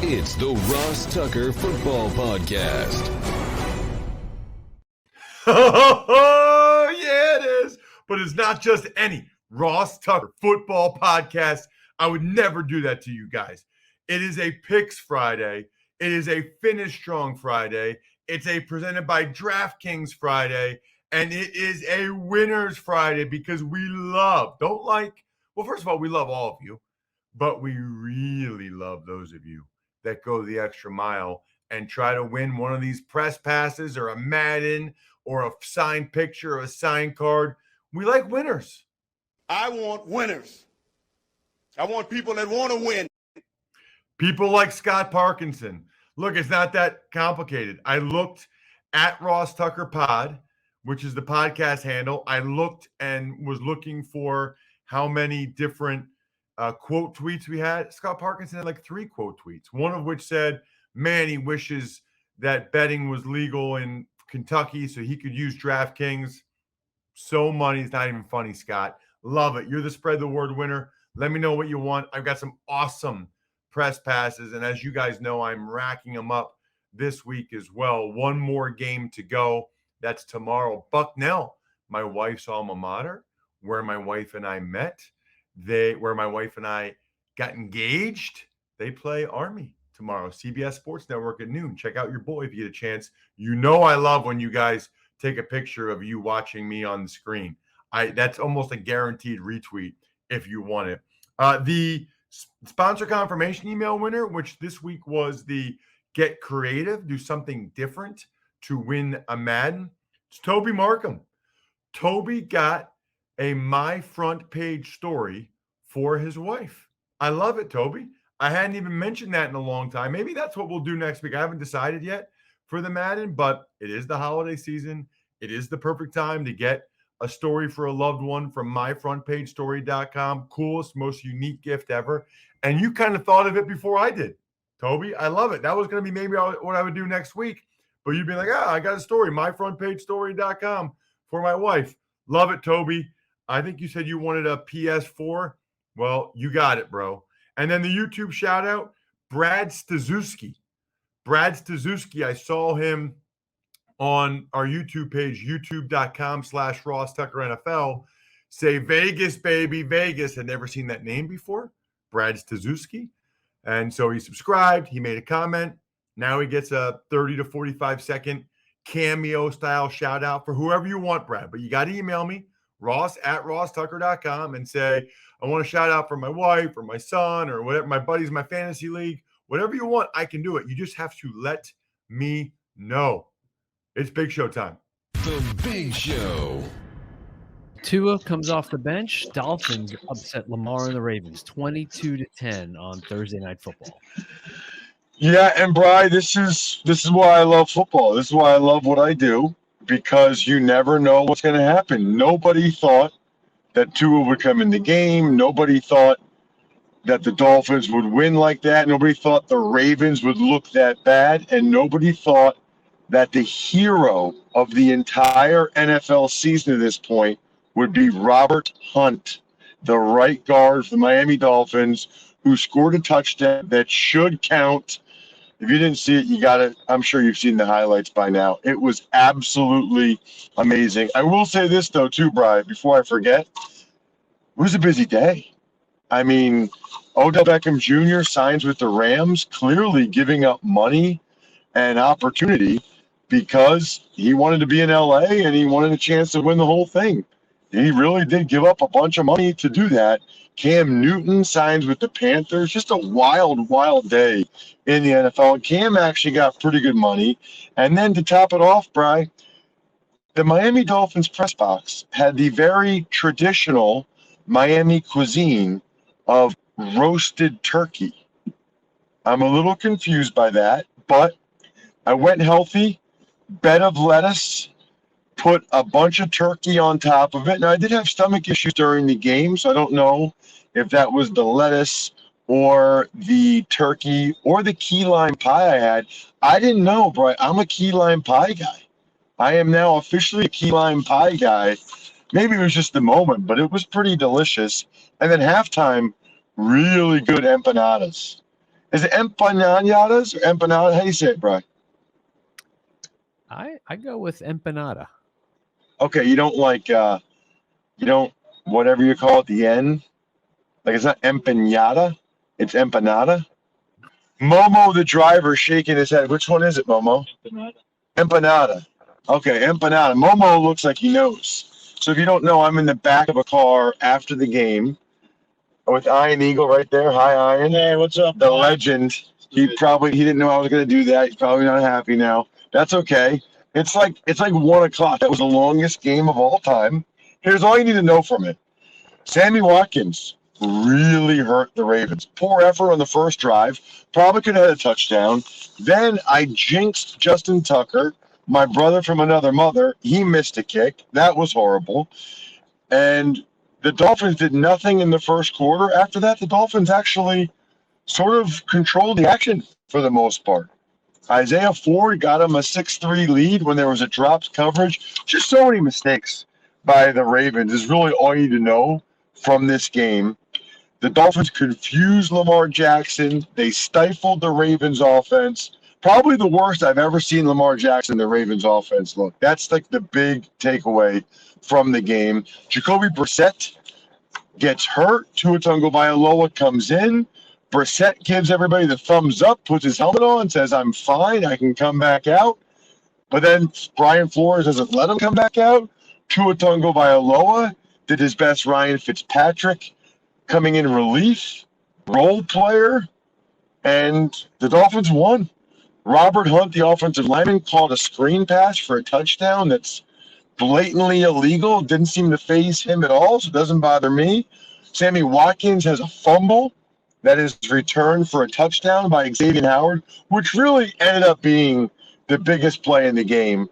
It's the Ross Tucker Football Podcast. Oh, yeah, it is. But it's not just any Ross Tucker Football Podcast. I would never do that to you guys. It is a Picks Friday. It is a Finish Strong Friday. It's a presented by DraftKings Friday. And it is a Winners Friday because we love, first of all, we love all of you. But we really love those of you that go the extra mile and try to win one of these press passes or a Madden or a signed picture or a signed card. We like winners. I want winners. I want people that want to win. People like Scott Parkinson. Look, it's not that complicated. I looked at Ross Tucker Pod, which is the podcast handle. I looked and was looking for how many different quote tweets we had. Scott Parkinson had like 3 quote tweets, one of which said, man, he wishes that betting was legal in Kentucky so he could use DraftKings. So money is not even funny, Scott. Love it. You're the spread the word winner. Let me know what you want. I've got some awesome press passes, and as you guys know, I'm racking them up this week as well. One more game to go. That's tomorrow. Bucknell, my wife's alma mater, where my wife and I met. Where my wife and I got engaged. They play Army tomorrow, CBS Sports Network at noon. Check out your boy if you get a chance. You know I love when you guys take a picture of you watching me on the screen. That's almost a guaranteed retweet if you want it. The sponsor confirmation email winner, which this week was the Get Creative, do something different to win a Madden. It's Toby Markham. Toby got a My Front Page story for his wife. I love it, Toby. I hadn't even mentioned that in a long time. Maybe that's what we'll do next week. I haven't decided yet for the Madden, but it is the holiday season. It is the perfect time to get a story for a loved one from myfrontpagestory.com. Coolest, most unique gift ever. And you kind of thought of it before I did, Toby. I love it. That was going to be maybe what I would do next week. But you'd be like, I got a story, myfrontpagestory.com for my wife. Love it, Toby. I think you said you wanted a PS4. Well, you got it, bro. And then the YouTube shout out, Brad Staszewski. Brad Staszewski, I saw him on our YouTube page, youtube.com/Ross Tucker NFL, say Vegas, baby, Vegas. Had never seen that name before, Brad Staszewski. And so he subscribed. He made a comment. Now he gets a 30 to 45 second cameo style shout out for whoever you want, Brad. But you got to email me, ross@rosstucker.com, and say, I want to shout out for my wife or my son or whatever, my buddies, my fantasy league, whatever you want, I can do it. You just have to let me know. It's Big Show time. The Big Show. Tua comes off the bench. Dolphins upset Lamar and the Ravens 22-10 on Thursday Night Football. Yeah, and Bri, this is why I love football. This is why I love what I do, because you never know what's going to happen. Nobody thought that Tua would come in the game. Nobody thought that the Dolphins would win like that. Nobody thought the Ravens would look that bad, and nobody thought that the hero of the entire NFL season at this point would be Robert Hunt, the right guard for the Miami Dolphins, who scored a touchdown that should count. If you didn't see it, you got it. I'm sure you've seen the highlights by now. It was absolutely amazing. I will say this, though, too, Brian, before I forget. It was a busy day. I mean, Odell Beckham Jr. signs with the Rams, clearly giving up money and opportunity because he wanted to be in L.A. and he wanted a chance to win the whole thing. He really did give up a bunch of money to do that. Cam Newton signs with the Panthers. Just a wild, wild day in the NFL. Cam actually got pretty good money. And then to top it off, Bri, the Miami Dolphins press box had the very traditional Miami cuisine of roasted turkey. I'm a little confused by that, but I went healthy, bed of lettuce, put a bunch of turkey on top of it. Now, I did have stomach issues during the game, so I don't know if that was the lettuce or the turkey or the key lime pie I had. I didn't know, bro. I'm a key lime pie guy. I am now officially a key lime pie guy. Maybe it was just the moment, but it was pretty delicious. And then halftime, really good empanadas. Is it empanadas or empanada? How do you say it, Brian? I go with empanada. Okay, you don't like whatever you call it, the N. Like it's not empanada, it's empanada. Momo, the driver, shaking his head. Which one is it, Momo? Empanada. Okay, empanada. Momo looks like he knows. So if you don't know, I'm in the back of a car after the game with Iron Eagle right there. Hi, Iron. Hey, what's up? The legend. He didn't know I was going to do that. He's probably not happy now. That's okay. It's like 1:00. That was the longest game of all time. Here's all you need to know from it. Sammy Watkins really hurt the Ravens. Poor effort on the first drive. Probably could have had a touchdown. Then I jinxed Justin Tucker, my brother from another mother. He missed a kick. That was horrible. And the Dolphins did nothing in the first quarter. After that, the Dolphins actually sort of controlled the action for the most part. Isaiah Ford got him a 6-3 lead when there was a dropped coverage. Just so many mistakes by the Ravens is really all you need to know from this game. The Dolphins confused Lamar Jackson. They stifled the Ravens offense. Probably the worst I've ever seen Lamar Jackson, the Ravens offense look. That's like the big takeaway from the game. Jacoby Brissett gets hurt. Tua Tagovailoa comes in. Brissett gives everybody the thumbs up, puts his helmet on, says, I'm fine, I can come back out. But then Brian Flores doesn't let him come back out. Tua Tagovailoa did his best Ryan Fitzpatrick coming in relief, role player, and the Dolphins won. Robert Hunt, the offensive lineman, called a screen pass for a touchdown that's blatantly illegal. Didn't seem to faze him at all, so it doesn't bother me. Sammy Watkins has a fumble that is returned for a touchdown by Xavier Howard, which really ended up being the biggest play in the game.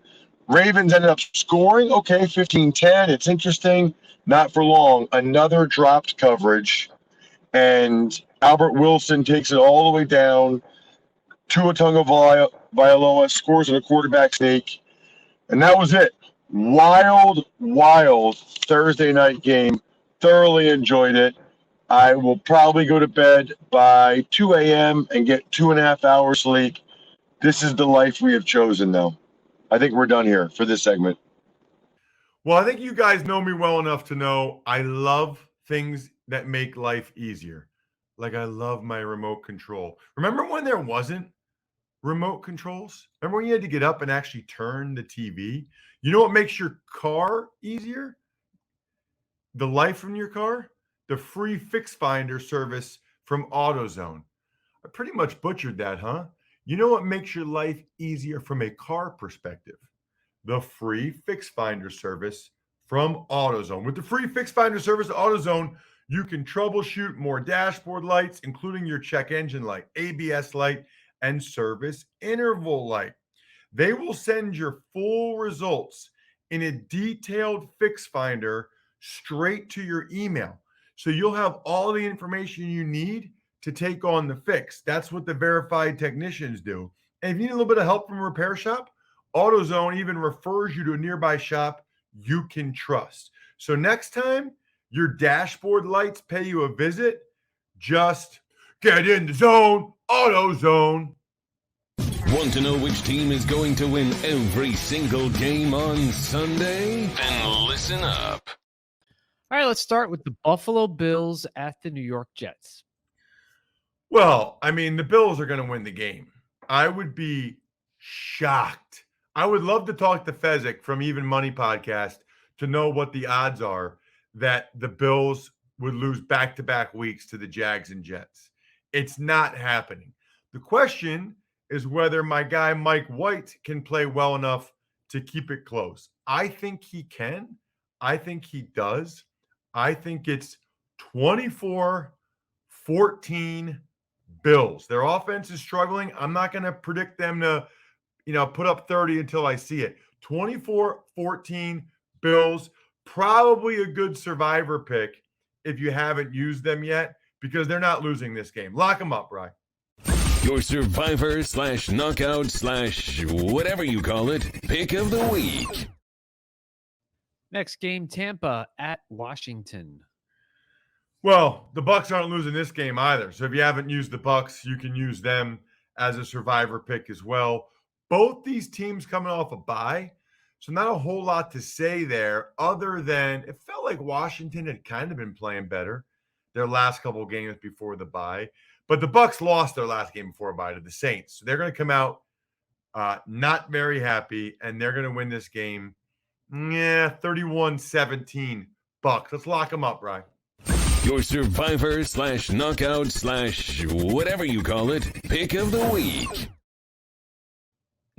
Ravens ended up scoring, 15-10. It's interesting. Not for long. Another dropped coverage, and Albert Wilson takes it all the way down. Tua Tagovailoa scores on a quarterback sneak, and that was it. Wild Thursday night game. Thoroughly enjoyed it. I will probably go to bed by 2 a.m. and get 2.5 hours sleep. This is the life we have chosen, though. I think we're done here for this segment. Well, I think you guys know me well enough to know I love things that make life easier. Like I love my remote control. Remember when there wasn't remote controls? Remember when you had to get up and actually turn the TV? You know what makes your car easier? The life from your car? The free Fix Finder service from AutoZone. I pretty much butchered that, huh? You know what makes your life easier from a car perspective? The free Fix Finder service from AutoZone. With the free Fix Finder service at AutoZone, you can troubleshoot more dashboard lights, including your check engine light, ABS light, and service interval light. They will send your full results in a detailed Fix Finder straight to your email. So you'll have all the information you need to take on the fix. That's what the verified technicians do. And if you need a little bit of help from a repair shop, AutoZone even refers you to a nearby shop you can trust. So next time your dashboard lights pay you a visit, just get in the zone, AutoZone. Want to know which team is going to win every single game on Sunday? Then listen up. All right, let's start with the Buffalo Bills at the New York Jets. Well, I mean, the Bills are going to win the game. I would be shocked. I would love to talk to Fezzik from Even Money Podcast to know what the odds are that the Bills would lose back-to-back weeks to the Jags and Jets. It's not happening. The question is whether my guy Mike White can play well enough to keep it close. I think he can. I think he does. I think it's 24-14 Bills. Their offense is struggling. I'm not going to predict them to, put up 30 until I see it. 24-14 Bills, probably a good survivor pick if you haven't used them yet, because they're not losing this game. Lock them up, Rye. Your survivor / knockout / whatever you call it, pick of the week. Next game, Tampa at Washington. Well, the Bucks aren't losing this game either. So if you haven't used the Bucks, you can use them as a survivor pick as well. Both these teams coming off a bye. So not a whole lot to say there other than it felt like Washington had kind of been playing better their last couple of games before the bye. But the Bucks lost their last game before a bye to the Saints. So they're going to come out not very happy, and they're going to win this game. 31-17 Bucks. Let's lock them up, Ryan. Your survivor / knockout / whatever you call it, pick of the week.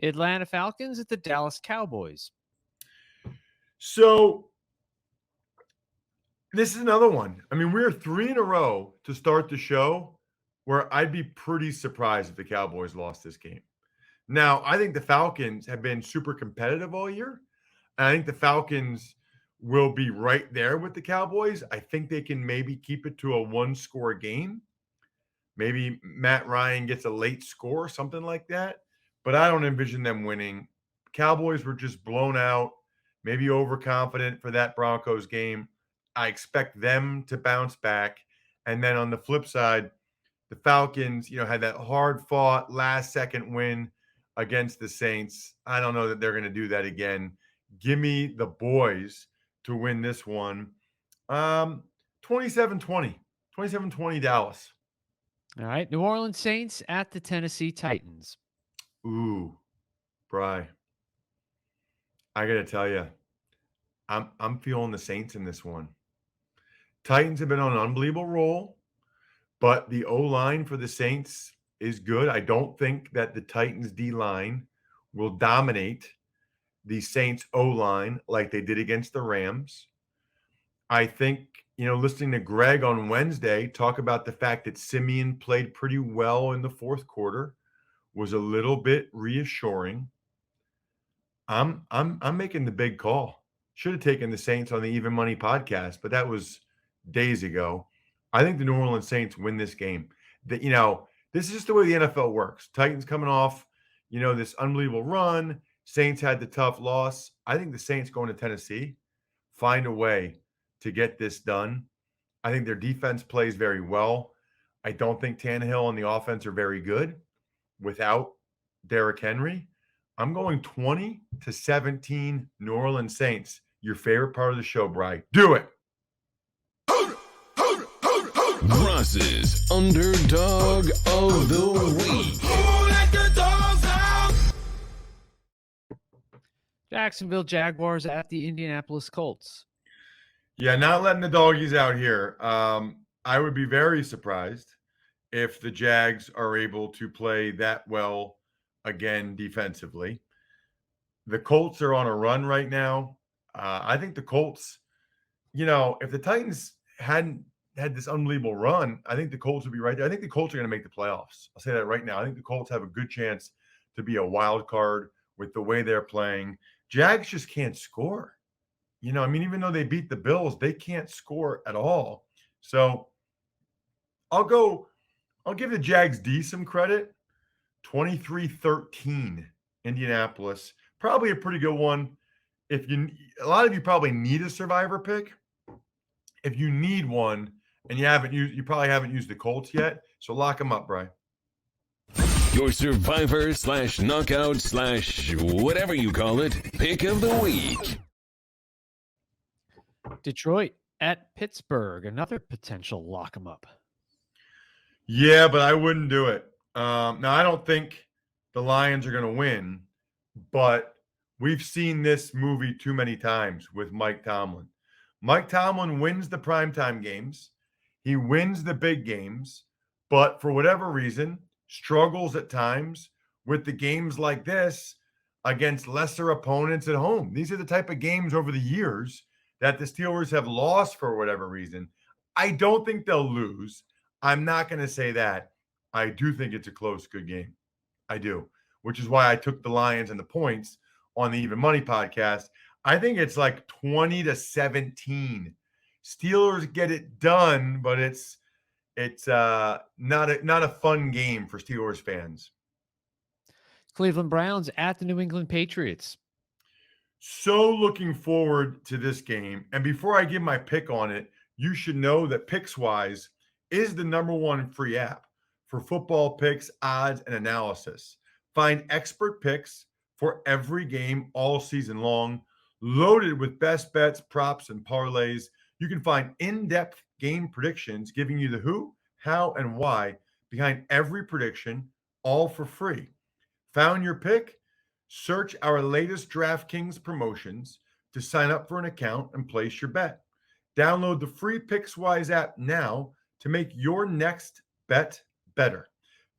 Atlanta Falcons at the Dallas Cowboys. So this is another one. I mean, we're 3 in a row to start the show where I'd be pretty surprised if the Cowboys lost this game. Now, I think the Falcons have been super competitive all year. And I think the Falcons will be right there with the Cowboys. I think they can maybe keep it to a 1-score game. Maybe Matt Ryan gets a late score, something like that. But I don't envision them winning. Cowboys were just blown out, maybe overconfident for that Broncos game. I expect them to bounce back. And then on the flip side, the Falcons, had that hard-fought last-second win against the Saints. I don't know that they're going to do that again. Give me the boys to win this one. 27-20. 27-20 Dallas. All right. New Orleans Saints at the Tennessee Titans. Ooh, Bri. I got to tell you, I'm feeling the Saints in this one. Titans have been on an unbelievable roll, but the O-line for the Saints is good. I don't think that the Titans D-line will dominate the Saints O-line like they did against the Rams. I think, listening to Greg on Wednesday talk about the fact that Simeon played pretty well in the fourth quarter was a little bit reassuring. I'm making the big call. Should have taken the Saints on the Even Money podcast, but that was days ago. I think the New Orleans Saints win this game. This is just the way the NFL works. Titans coming off, this unbelievable run. Saints had the tough loss. I think the Saints going to Tennessee find a way to get this done. I think their defense plays very well. I don't think Tannehill and the offense are very good without Derrick Henry. I'm going 20-17 New Orleans Saints. Your favorite part of the show, Bri. Do it. Ross's Underdog of the Week. Jacksonville Jaguars at the Indianapolis Colts. Yeah, not letting the doggies out here. I would be very surprised if the Jags are able to play that well again defensively. The Colts are on a run right now. I think the Colts, if the Titans hadn't had this unbelievable run, I think the Colts would be right there. I think the Colts are going to make the playoffs. I'll say that right now. I think the Colts have a good chance to be a wild card with the way they're playing. Jags just can't score. Even though they beat the Bills, they can't score at all. So I'll give the Jags D some credit. 23-13 Indianapolis. Probably a pretty good one. A lot of you probably need a survivor pick. If you need one and you probably haven't used the Colts yet. So lock them up, Brian. Your survivor / knockout / whatever you call it, pick of the week. Detroit at Pittsburgh. Another potential lock 'em up. Yeah, but I wouldn't do it. Now, I don't think the Lions are going to win, but we've seen this movie too many times with Mike Tomlin. Mike Tomlin wins the primetime games. He wins the big games, but for whatever reason, struggles at times with the games like this against lesser opponents at home. These are the type of games over the years that the Steelers have lost for whatever reason. I don't think they'll lose. I'm not going to say that. I do think it's a close, good game. I do, which is why I took the Lions and the points on the Even Money podcast. I think it's like 20-17. Steelers get it done, but it's not a fun game for Steelers fans. Cleveland Browns at the New England Patriots. So looking forward to this game. And before I give my pick on it, you should know that PicksWise is the #1 free app for football picks, odds, and analysis. Find expert picks for every game all season long, loaded with best bets, props, and parlays. You can find in-depth game predictions giving you the who, how, and why behind every prediction, all for free. Found your pick? Search our latest DraftKings promotions to sign up for an account and place your bet. Download the free PicksWise app now to make your next bet better.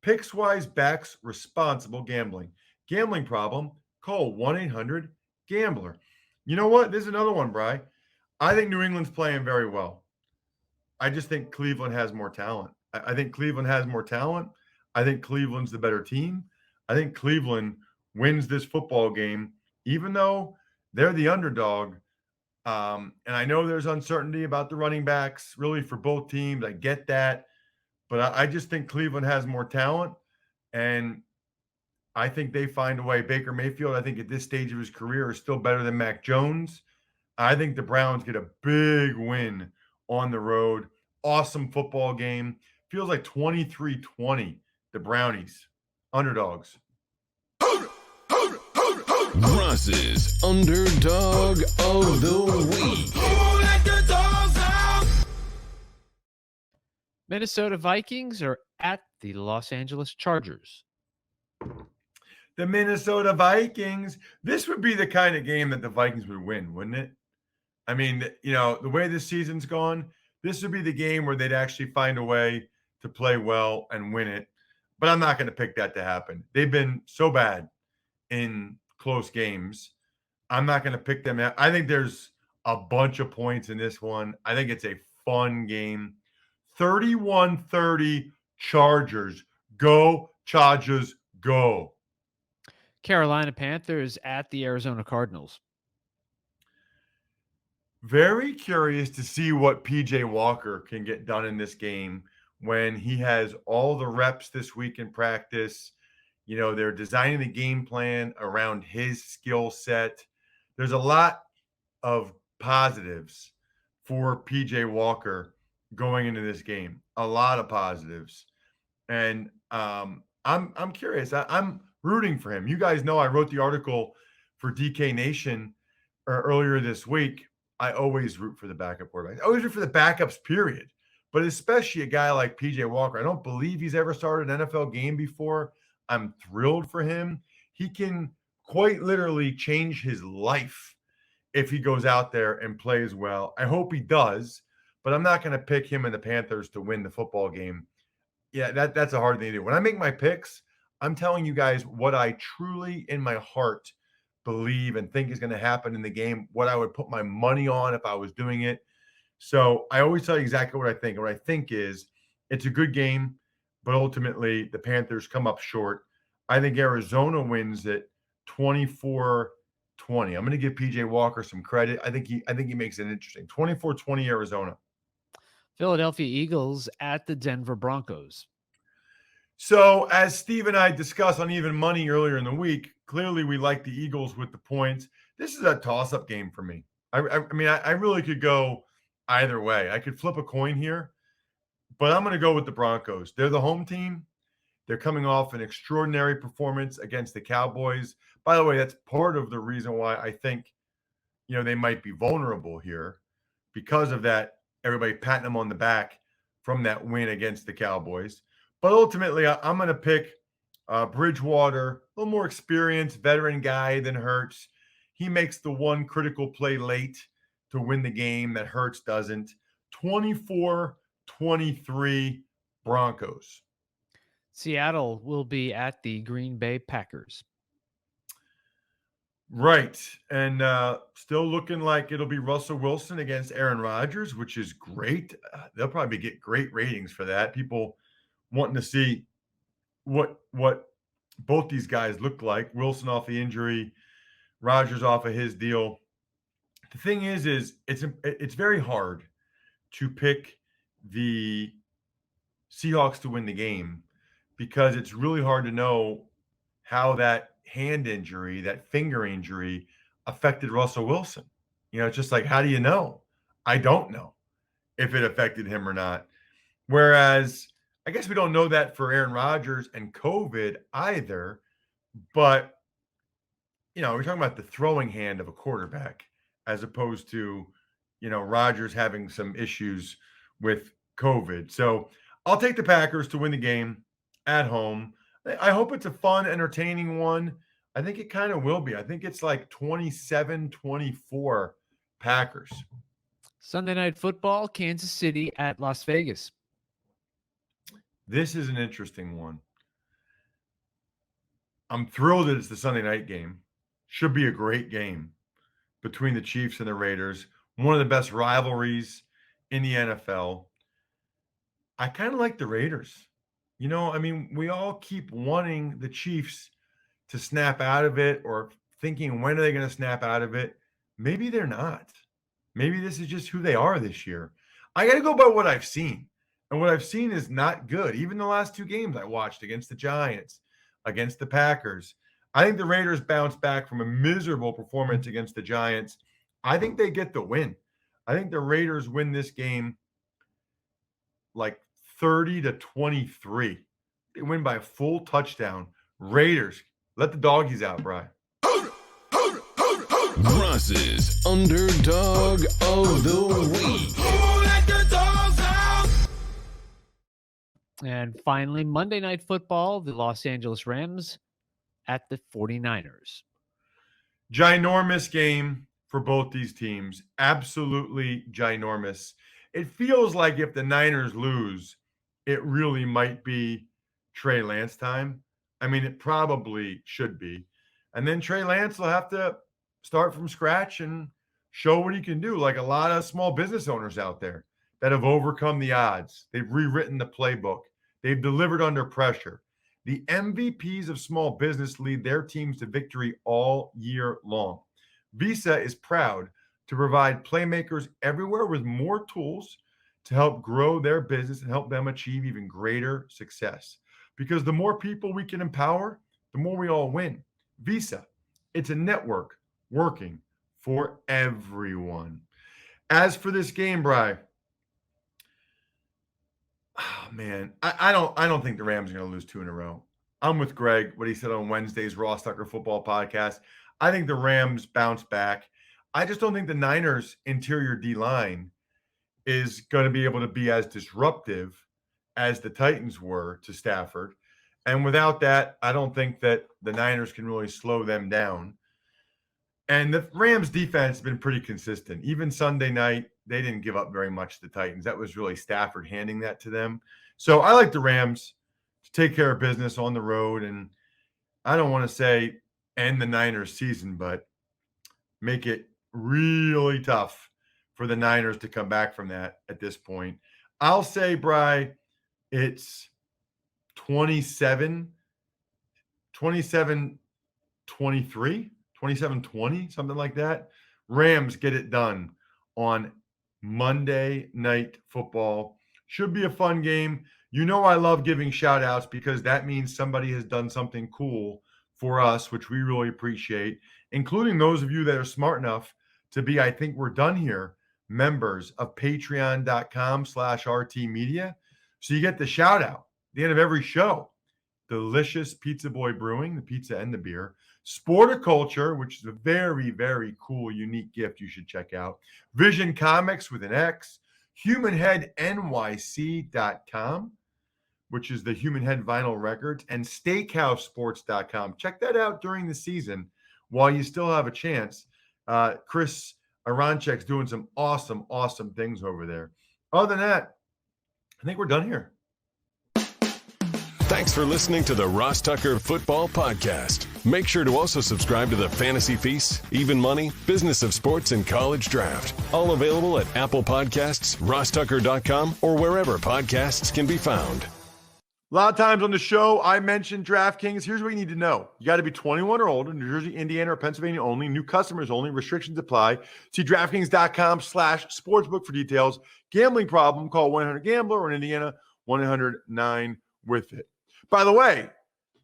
PicksWise backs responsible gambling. Gambling problem? Call 1-800-GAMBLER. You know what? This is another one, Bri. I think New England's playing very well. I just think Cleveland has more talent. I think Cleveland has more talent. I think Cleveland's the better team. I think Cleveland wins this football game, even though they're the underdog. And I know there's uncertainty about the running backs, really, for both teams. I get that. But I just think Cleveland has more talent. And I think they find a way. Baker Mayfield, I think at this stage of his career, is still better than Mac Jones. I think the Browns get a big win on the road. Awesome football game. Feels like 23-20, the Brownies. Underdogs. Ross's Underdog of the Week. Minnesota Vikings are at the Los Angeles Chargers. The Minnesota Vikings. This would be the kind of game that the Vikings would win, wouldn't it? I mean, the way this season's gone, this would be the game where they'd actually find a way to play well and win it. But I'm not going to pick that to happen. They've been so bad in close games. I'm not going to pick them out. I think there's a bunch of points in this one. I think it's a fun game. 31-30 Chargers. Go, Chargers, go. Carolina Panthers at the Arizona Cardinals. Very curious to see what PJ Walker can get done in this game when he has all the reps this week in practice. They're designing the game plan around his skill set. There's a lot of positives for PJ Walker going into this game. A lot of positives. And I'm curious. I'm rooting for him. You guys know I wrote the article for DK Nation earlier this week. I always root for the backup quarterbacks. I always root for the backups, period. But especially a guy like PJ Walker. I don't believe he's ever started an NFL game before. I'm thrilled for him. He can quite literally change his life if he goes out there and plays well. I hope he does, but I'm not going to pick him and the Panthers to win the football game. Yeah, that's a hard thing to do. When I make my picks, I'm telling you guys what I truly in my heart believe and think is going to happen in the game, what I would put my money on if I was doing it. So I always tell you exactly what I think. What I think is it's a good game, but ultimately the Panthers come up short. I think Arizona wins it 24-20. I'm going to give PJ Walker some credit. I think he makes it interesting. 24-20 Arizona. Philadelphia Eagles at the Denver Broncos. So as Steve and I discussed on Even Money earlier in the week, clearly we like the Eagles with the points. This is a toss-up game for me. I mean, I really could go either way. I could flip a coin here, but I'm going to go with the Broncos. They're the home team. They're coming off an extraordinary performance against the Cowboys. By the way, that's part of the reason why I think, they might be vulnerable here because of that, everybody patting them on the back from that win against the Cowboys. But ultimately, I'm going to pick Bridgewater, a little more experienced, veteran guy than Hurts. He makes the one critical play late to win the game that Hurts doesn't. 24-23 Broncos. Seattle will be at the Green Bay Packers. Right. And still looking like it'll be Russell Wilson against Aaron Rodgers, which is great. They'll probably get great ratings for that. People wanting to see what both these guys look like. Wilson off the injury, Rodgers off of his deal. The thing is it's very hard to pick the Seahawks to win the game because it's really hard to know how that hand injury, that finger injury affected Russell Wilson. It's just like, how do you know? I don't know. if it affected him or not. Whereas I guess we don't know that for Aaron Rodgers and COVID either, but we're talking about the throwing hand of a quarterback as opposed to, Rodgers having some issues with COVID. So I'll take the Packers to win the game at home. I hope it's a fun, entertaining one. I think it kind of will be. I think it's like 27-24 Packers. Sunday Night Football, Kansas City at Las Vegas. This is an interesting one. I'm thrilled that it's the Sunday night game. Should be a great game between the Chiefs and the Raiders. One of the best rivalries in the NFL. I kind of like the Raiders. We all keep wanting the Chiefs to snap out of it or thinking, when are they going to snap out of it? Maybe they're not. Maybe this is just who they are this year. I got to go by what I've seen. And what I've seen is not good. Even the last two games I watched against the Giants, against the Packers. I think the Raiders bounce back from a miserable performance against the Giants. I think they get the win. I think the Raiders win this game like 30-23. They win by a full touchdown. Raiders, let the doggies out, Brian. Ross's Underdog of the Week. And finally, Monday Night Football, the Los Angeles Rams at the 49ers. Ginormous game for both these teams. Absolutely ginormous. It feels like if the Niners lose, it really might be Trey Lance time. It probably should be. And then Trey Lance will have to start from scratch and show what he can do, like a lot of small business owners out there that have overcome the odds. They've rewritten the playbook. They've delivered under pressure. The MVPs of small business lead their teams to victory all year long. Visa is proud to provide playmakers everywhere with more tools to help grow their business and help them achieve even greater success. Because the more people we can empower, the more we all win. Visa, it's a network working for everyone. As for this game, Bri, I don't think the Rams are going to lose two in a row. I'm with Greg, what he said on Wednesday's Ross Tucker Football Podcast. I think the Rams bounce back. I just don't think the Niners' interior D-line is going to be able to be as disruptive as the Titans were to Stafford. And without that, I don't think that the Niners can really slow them down. And the Rams defense has been pretty consistent. Even Sunday night, they didn't give up very much to the Titans. That was really Stafford handing that to them. So I like the Rams to take care of business on the road. And I don't want to say end the Niners season, but make it really tough for the Niners to come back from that at this point. I'll say, Bri, it's 27-23, 27-20, something like that. Rams get it done on Monday Night Football. Should be a fun game. I love giving shout outs because that means somebody has done something cool for us, which we really appreciate, including those of you that are smart enough to be, I think we're done here, members of patreon.com/RT Media. So you get the shout out at the end of every show. Delicious Pizza Boy Brewing, the pizza and the beer. Sporticulture, which is a very, very cool, unique gift you should check out. Vision Comics with an X. HumanHeadNYC.com, which is the Human Head vinyl records. And SteakhouseSports.com. Check that out during the season while you still have a chance. Chris Aronchek's doing some awesome, awesome things over there. Other than that, I think we're done here. Thanks for listening to the Ross Tucker Football Podcast. Make sure to also subscribe to the Fantasy Feast, Even Money, Business of Sports, and College Draft. All available at Apple Podcasts, RossTucker.com, or wherever podcasts can be found. A lot of times on the show, I mentioned DraftKings. Here's what you need to know. You got to be 21 or older, New Jersey, Indiana, or Pennsylvania only. New customers only. Restrictions apply. See DraftKings.com/sportsbook for details. Gambling problem, call 1-800-GAMBLER, or in Indiana, 1-800-9-WITH-IT. By the way,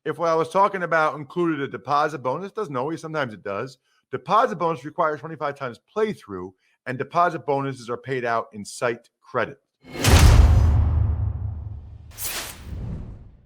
if what I was talking about included a deposit bonus, doesn't always, sometimes it does. Deposit bonus requires 25 times playthrough, and deposit bonuses are paid out in site credit.